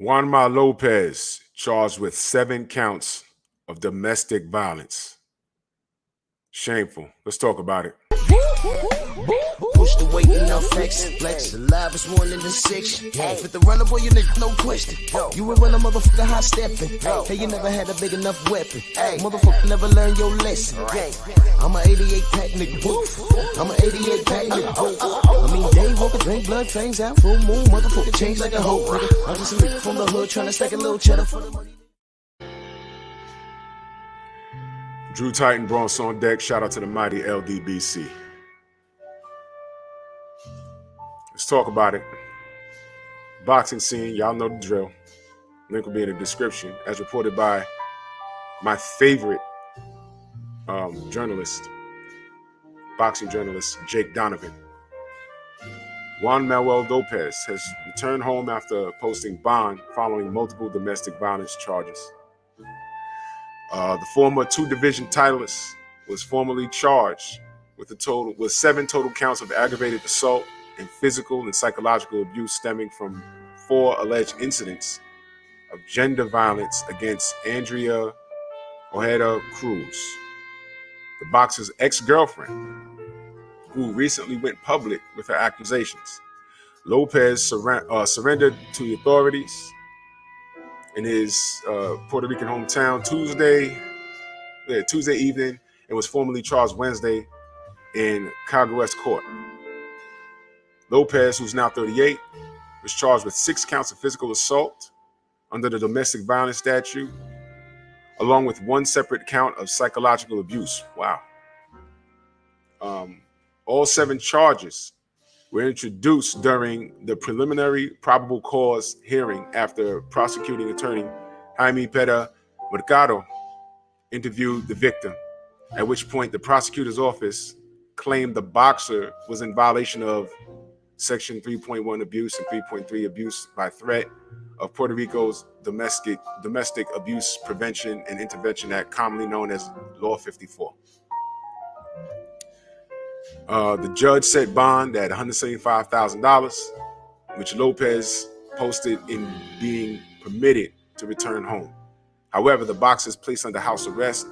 Juan Manuel Lopez charged with 7 counts of domestic violence. Shameful. Let's talk about it. Push the weight and now flex. Flex alive is 1 in the 6. With the runner boy, you nigga, no question. You will run a motherfucker high stepping. Hey, you never had a big enough weapon. Motherfucker never learned your lesson. I'm an 88 pack nigga. I'm an 88 pack nigga. I mean, day walker, drink blood, fangs out, full moon. Motherfucker change like a hoe, nigga. I'm just a nigga from the hood trying to stack a little cheddar for the money. Drew Titan, Bronx on deck. Shout out to the mighty LDBC. Let's talk about it. Boxing scene, y'all know the drill. Link will be in the description. As reported by my favorite boxing journalist, Jake Donovan. Juan Manuel Lopez has returned home after posting bond following multiple domestic violence charges. The former 2-division titleist was formally charged with 7 total counts of aggravated assault and physical and psychological abuse stemming from 4 alleged incidents of gender violence against Andrea Ojeda Cruz, the boxer's ex-girlfriend, who recently went public with her accusations. Lopez surrendered to the authorities in his Puerto Rican hometown Tuesday evening and was formally charged Wednesday in Caguas Court. Lopez, who's now 38, was charged with 6 counts of physical assault under the domestic violence statute, along with 1 separate count of psychological abuse. Wow. All 7 charges were introduced during the preliminary probable cause hearing after prosecuting attorney Jaime Pera Mercado interviewed the victim, at which point the prosecutor's office claimed the boxer was in violation of Section 3.1 abuse and 3.3 abuse by threat of Puerto Rico's Domestic Abuse Prevention and Intervention Act, commonly known as Law 54. The judge set bond at $175,000, which Lopez posted in being permitted to return home. However, the boxer is placed under house arrest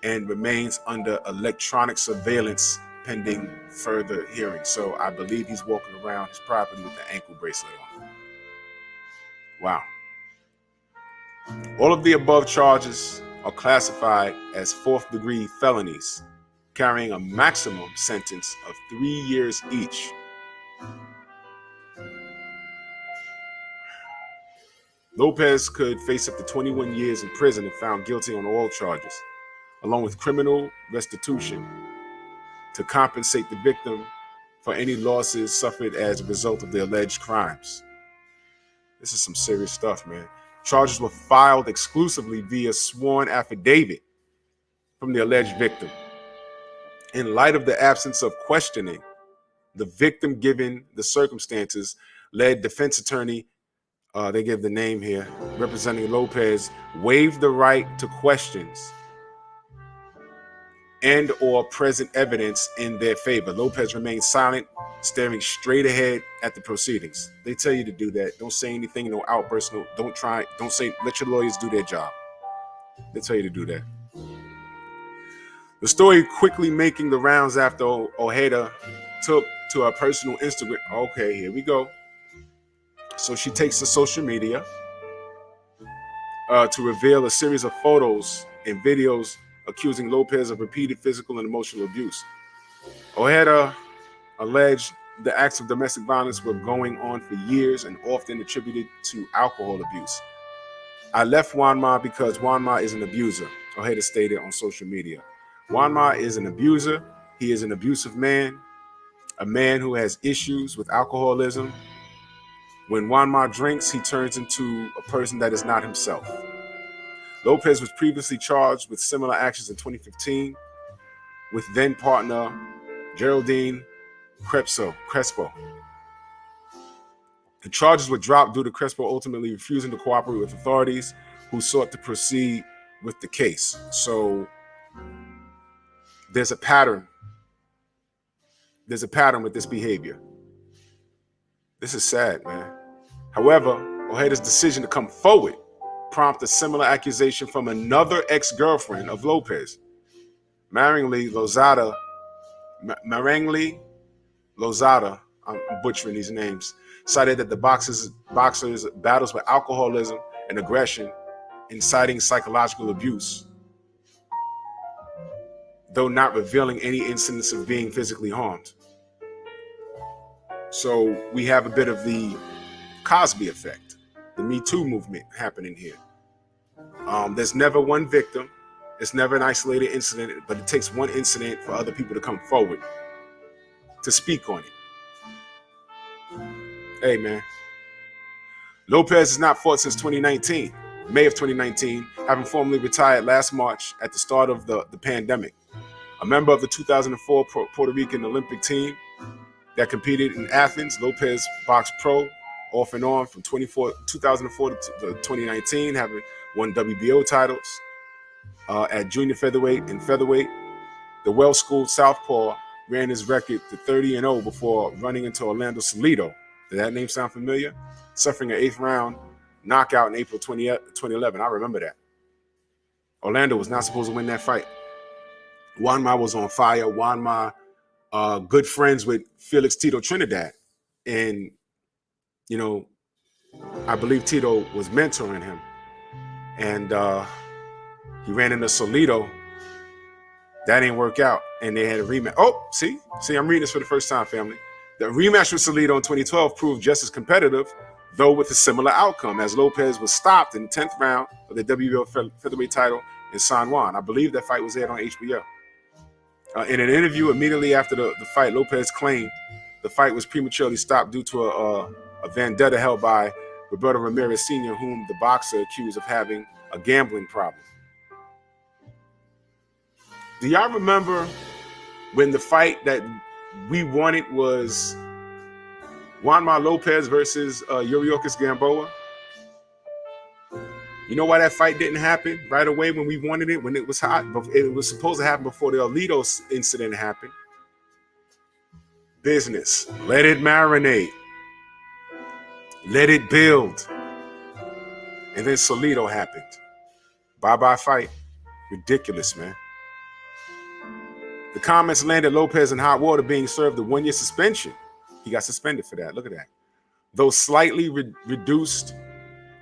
and remains under electronic surveillance pending further hearing. So I believe he's walking around his property with the ankle bracelet on. Wow. All of the above charges are classified as 4th-degree felonies, carrying a maximum sentence of 3 years each. Lopez could face up to 21 years in prison if found guilty on all charges, along with criminal restitution to compensate the victim for any losses suffered as a result of the alleged crimes. This is some serious stuff, man. Charges were filed exclusively via sworn affidavit from the alleged victim. In light of the absence of questioning, the victim, given the circumstances, led defense attorney, they give the name here, representing Lopez, waived the right to questions and or present evidence in their favor. Lopez remained silent, staring straight ahead at the proceedings. They tell you to do that. Don't say anything, no outbursts, don't say, let your lawyers do their job. They tell you to do that. The story quickly making the rounds after Ojeda took to her personal Instagram. Okay, here we go. So she takes to social media to reveal a series of photos and videos accusing Lopez of repeated physical and emotional abuse. Ojeda alleged the acts of domestic violence were going on for years and often attributed to alcohol abuse. I left Juanma because Juanma is an abuser, Ojeda stated on social media. Juanma is an abuser. He is an abusive man, a man who has issues with alcoholism. When Juanma drinks, he turns into a person that is not himself. Lopez was previously charged with similar actions in 2015 with then partner Geraldine Crespo. The charges were dropped due to Crespo ultimately refusing to cooperate with authorities who sought to proceed with the case. So there's a pattern. There's a pattern with this behavior. This is sad, man. However, Ojeda's decision to come forward prompted a similar accusation from another ex-girlfriend of Lopez, Marangly Lozada, I'm butchering these names, cited that the boxer's battles with alcoholism and aggression, inciting psychological abuse, though not revealing any incidents of being physically harmed. So we have a bit of the Cosby effect, the Me Too movement happening here. There's never one victim. It's never an isolated incident, but it takes one incident for other people to come forward to speak on it. Hey, man. Lopez has not fought since 2019, May of 2019, having formally retired last March at the start of the pandemic. A member of the 2004 Puerto Rican Olympic team that competed in Athens, Lopez boxed pro off and on from 2004 to 2019, having won WBO titles at junior featherweight and featherweight. The well-schooled southpaw ran his record to 30-0 before running into Orlando Salido. Did that name sound familiar? Suffering an 8th round knockout in April 2011. I remember that. Orlando was not supposed to win that fight. Juan Manuel was on fire. Juan Manuel, good friends with Felix Tito Trinidad. And, you know, I believe Tito was mentoring him. And he ran into Salido. That didn't work out. And they had a rematch. Oh, see, I'm reading this for the first time, family. The rematch with Salido in 2012 proved just as competitive, though with a similar outcome, as Lopez was stopped in the 10th round of the WBO featherweight title in San Juan. I believe that fight was aired on HBO. In an interview immediately after the fight, Lopez claimed the fight was prematurely stopped due to a vendetta held by Roberto Ramirez Sr., whom the boxer accused of having a gambling problem. Do y'all remember when the fight that we wanted was Juan Manuel Lopez versus Yuriorkis Gamboa? You know why that fight didn't happen right away when we wanted it, when it was hot? It was supposed to happen before the Alito incident happened. Business. Let it marinate. Let it build. And then Salido happened. Bye-bye fight. Ridiculous, man. The comments landed Lopez in hot water, being served a 1-year suspension. He got suspended for that. Look at that. Though slightly reduced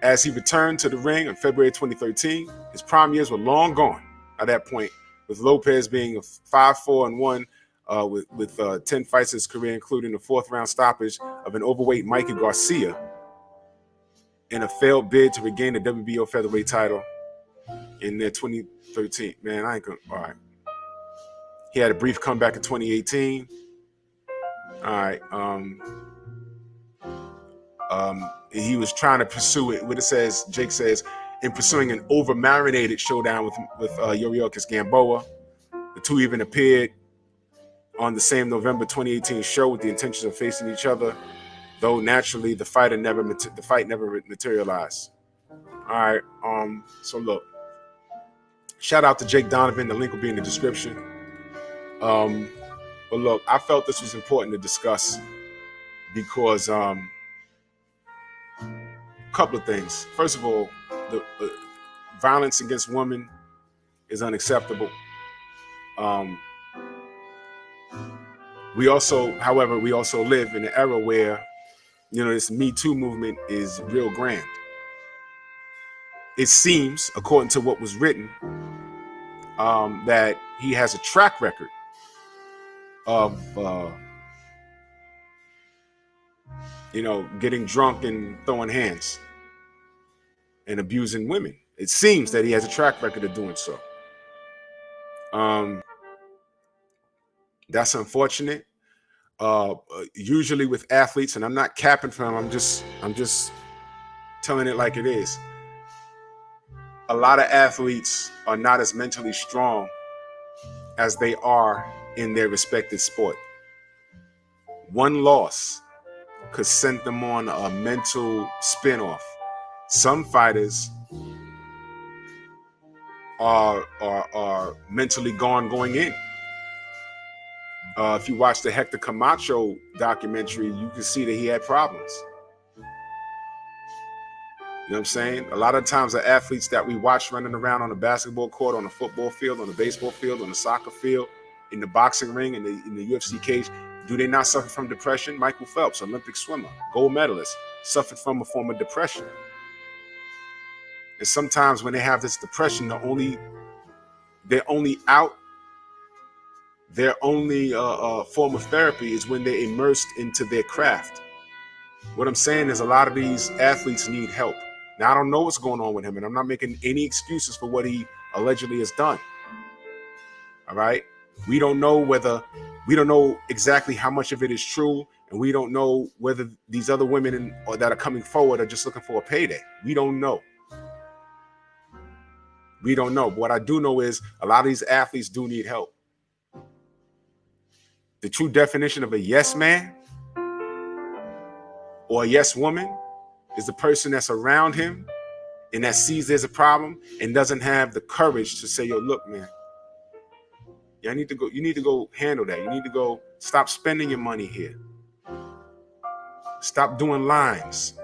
as he returned to the ring in February 2013, his prime years were long gone at that point, with Lopez being a 5-4-1 with 10 fights in his career, including the 4th round stoppage of an overweight Mikey Garcia in a failed bid to regain the WBO featherweight title in 2013. Man, I ain't gonna. All right. He had a brief comeback in 2018. All right. He was trying to pursue it. What it says, Jake says, in pursuing an over-marinated showdown with Yuriorkis Gamboa. The two even appeared on the same November 2018 show with the intention of facing each other, though naturally the fight never materialized. All right. So look, shout out to Jake Donovan. The link will be in the description. But look, I felt this was important to discuss because a couple of things. First of all, the violence against women is unacceptable. We also live in an era where, you know, this Me Too movement is real grand. It seems, according to what was written, that he has a track record of, getting drunk and throwing hands and abusing women. It seems that he has a track record of doing so. That's unfortunate. Usually with athletes, and I'm not capping for him, I'm just telling it like it is. A lot of athletes are not as mentally strong as they are in their respective sport. One loss could send them on a mental spin-off. Some fighters are mentally gone going in. If you watch the Hector Camacho documentary, you can see that he had problems. You know what I'm saying? A lot of times the athletes that we watch running around on the basketball court, on the football field, on the baseball field, on the soccer field, in the boxing ring, in the UFC cage, do they not suffer from depression? Michael Phelps, Olympic swimmer, gold medalist, suffered from a form of depression. And sometimes when they have this depression, their only form of therapy is when they're immersed into their craft. What I'm saying is a lot of these athletes need help. Now, I don't know what's going on with him, and I'm not making any excuses for what he allegedly has done. All right? We don't know exactly how much of it is true, and we don't know whether these other women that are coming forward are just looking for a payday. We don't know. We don't know. But what I do know is a lot of these athletes do need help. The true definition of a yes man or a yes woman is the person that's around him and that sees there's a problem and doesn't have the courage to say, yo, look, man, you need to go handle that. You need to go stop spending your money here. Stop doing lines.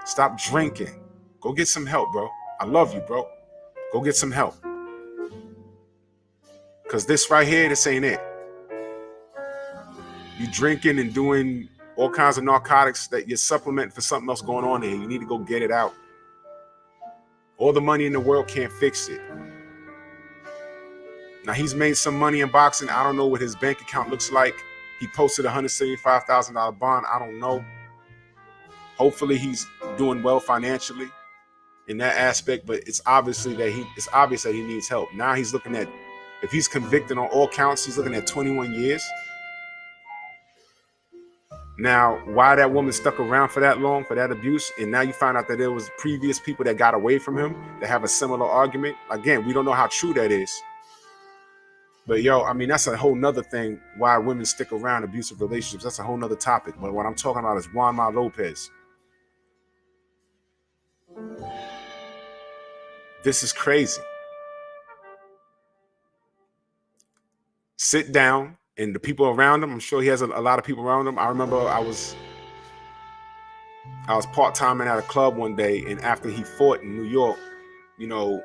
Stop drinking. Go get some help, bro. I love you, bro. Go get some help. Because this right here, this ain't it. You drinking and doing all kinds of narcotics that you're supplementing for something else going on here. You need to go get it out. All the money in the world can't fix it. Now, he's made some money in boxing. I don't know what his bank account looks like. He posted a $175,000 bond. I don't know. Hopefully he's doing well financially in that aspect, but it's obvious that he needs help. Now he's looking at, if he's convicted on all counts, he's looking at 21 years. Now, why that woman stuck around for that long, for that abuse, and now you find out that there was previous people that got away from him that have a similar argument. Again, we don't know how true that is. But yo, I mean, that's a whole nother thing, why women stick around abusive relationships. That's a whole nother topic. But what I'm talking about is Juan Manuel Lopez. This is crazy. Sit down. And the people around him, I'm sure he has a lot of people around him. I remember I was part-timing at a club one day, and after he fought in New York, you know,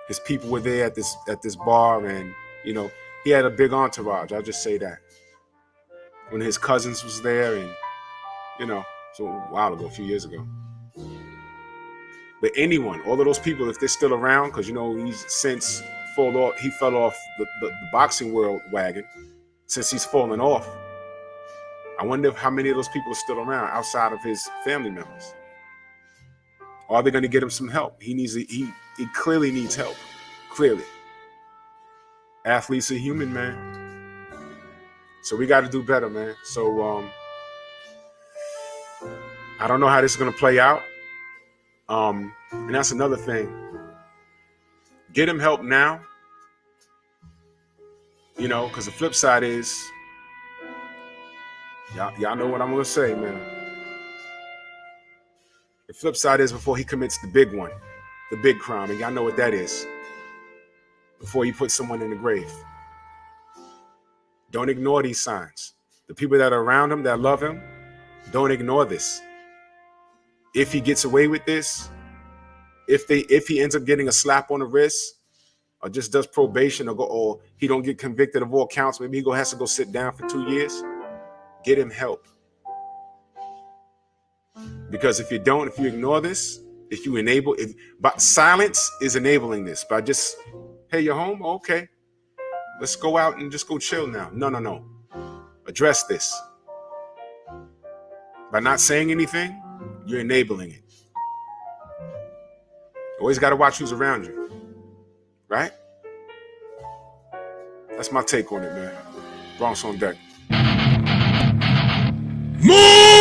his people were there at this bar, and you know, he had a big entourage. I'll just say that. One of his cousins was there, and you know, so a while ago, a few years ago. But anyone, all of those people, if they're still around, because you know he's since he fell off the boxing world wagon. Since he's fallen off, I wonder how many of those people are still around outside of his family members. Are they going to get him some help? He clearly needs help. Clearly. Athletes are human, man. So we got to do better, man. So I don't know how this is going to play out. And that's another thing. Get him help now. You know, because the flip side is, y'all know what I'm going to say, man. The flip side is before he commits the big one, the big crime, and y'all know what that is. Before he puts someone in the grave. Don't ignore these signs. The people that are around him, that love him, don't ignore this. If he gets away with this, if he ends up getting a slap on the wrist, or just does probation, or he don't get convicted of all counts, maybe he has to go sit down for 2 years. Get him help. Because if you ignore this, but silence is enabling this. By just, hey, you're home? Okay. Let's go out and just go chill now. No. Address this. By not saying anything, you're enabling it. Always got to watch who's around you. Right? That's my take on it, man. Bronx on deck. Move!